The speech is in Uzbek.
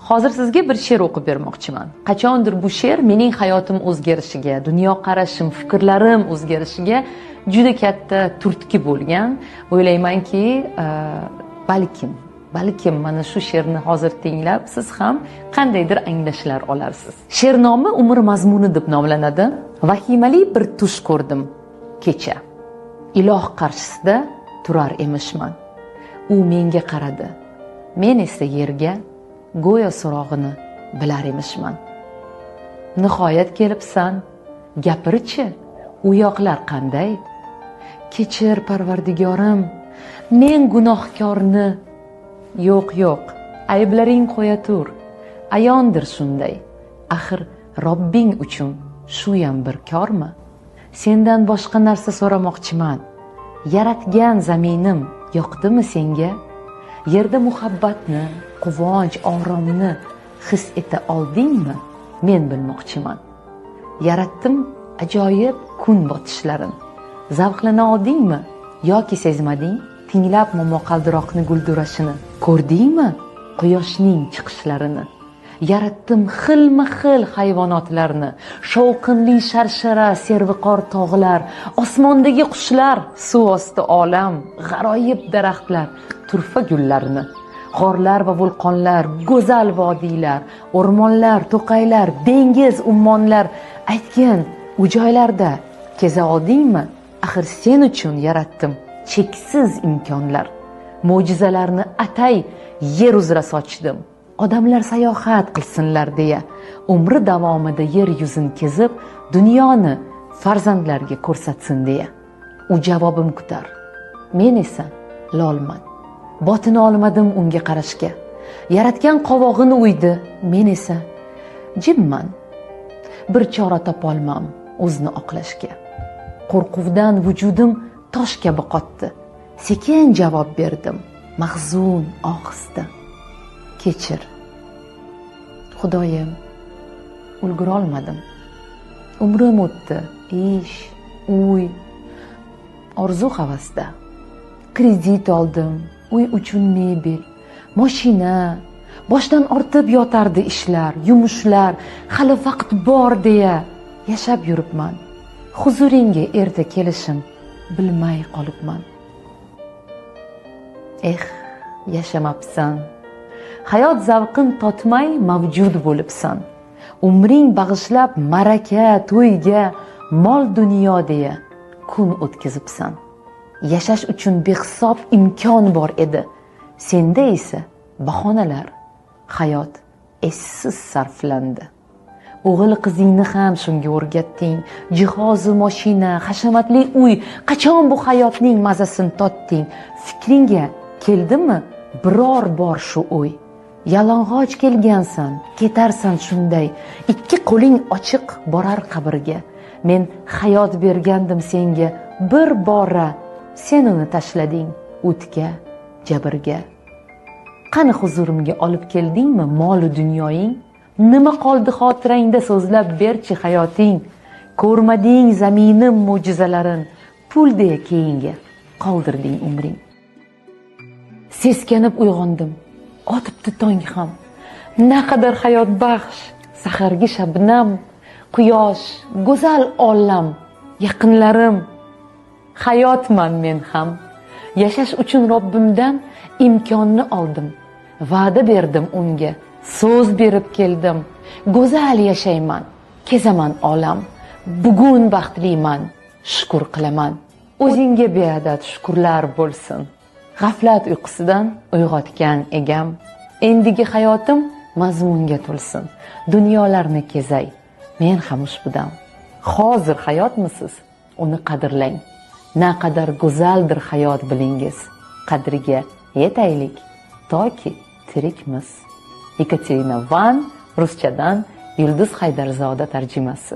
Hozir sizga bir she'r o'qib bermoqchiman. Qachondir bu she'r mening hayotim o'zgarishiga, dunyoqarashim, fikrlarim o'zgarishiga juda katta turtki bo'lgan. O'ylaymanki, balkim mana shu she'rni hozir tinglab siz ham qandaydir anglashlar olarsiz. She'r nomi Umr mazmuni deb nomlanadi. Vahimali bir tush ko'rdim kecha. Iloh qarshisida turar emishman. U menga qaradi. Men esa yerga go'yo so'rog'ini bilar emishman. Nihoyat kelibsan, gapirchi, u yoqlar qanday? Kechir Parvardigorim, men gunohkorni. Yo'q, ayblaring qo'ya tur. Ayondir shunday. Axir Robbing uchun shu ham bir kormi? Sendan boshqa narsa so'ramoqchiman. Yaratgan zaminim yoqdimi senga? Yerda muhabbatni, quvonch, oromni his eta oldingmi? Men bilmoqchiman. Yaratdim ajoyib kun botishlarin. Zavqlana oldingmi yoki sezmading? Tinglab momaqaldiroqni guldurashini ko'rdingmi? Quyoshning chiqishlarini. Yaratdim xilma-xil hayvonotlarni, shovqinli sharshara, serviqor tog'lar, osmondagi qushlar, suv osti olam, g'aroyib daraxtlar, turfa gullarni, g'orlar va vulqonlar, go'zal vodiylar, o'rmonlar, to'qaylar, dengiz, ummonlar. Aytgin, u joylarda keza oldingmi? Axir sen uchun yaratdim cheksiz imkonlar. Mo'jizalarni atay yer uzra sochdim. Odamlar sayohat qilsinlar deya, umri davomida yer yuzini kezib, dunyoni farzandlarga ko'rsatsin deya. U javobim kutar. Men esa lolman. Botina olmadim unga qarashga. Yaratgan qovog'ini uydi, men esa jimman. Bir chora topolmam o'zni oqlashga. Qo'rquvdan vujudim tosh kabi qotdi. Sekin javob berdim, mahzun ohista. Kechir. Xudoyim, ulgura olmadim. Umrim o'tdi, ish, uy, orzu-havasda. Kredit oldim, uy uchun mebel, mashina, boshdan ortib yotardi ishlar, yumushlar, hali vaqt bor deya yashab yuribman. Huzuringga erta kelishim bilmay qolibman. Yashamabsan. Hayot zavqin totmay mavjud bo'libsan. Umring bag'ishlab maraka, to'yga, mol dunyo deya kun o'tkazibsan. Yashash uchun behisob imkon bor edi. Senda esa bahonalar, hayot essiz sarflandi. O'g'il qizingni ham shunga o'rgatding. Jihozu mashina, hashamatli uy, qachon bu hayotning mazasini totding? Fikringga keldimi biror bor shu o'y? Yalang'och kelgansan, ketarsan shunday. Ikki qo'ling ochiq borar qabrga. Men hayot bergandim senga bir bora. Sen uni tashlading o'tga, jabrga. Qani huzurimga olib keldingmi mol dunyoying? Nima qoldi xotirangda so'zlab berchi hayoting? Ko'rmading zaminim mo'jizalarin, pul deya keyinga qoldirding umring. Seskanib uyg'ondim, otibdi tong ham. Naqadar hayot baxsh, sahargi shabnam, quyosh, go'zal olam, yaqinlarim. Hayotman men ham. Yashash uchun Robbimdan imkonni oldim. Va'da berdim unga, so'z berib keldim. Go'zal yashayman, kezaman olam. Bugun baxtliman, shukr qilaman. O'zingga beadad shukrlar bo'lsin. G'aflat uyqusidan uyg'otgan egam. Endigi hayotim mazmunga to'lsin. Dunyolarni kezay, men ham ushbudam. Hozir hayotmisiz? Uni qadrlang. Naqadar go'zaldir hayot bilingiz. Qadriga yetaylik toki tirikmiz. Ekaterina Van, ruschadan Yulduz Haydarzoda tarjimasi.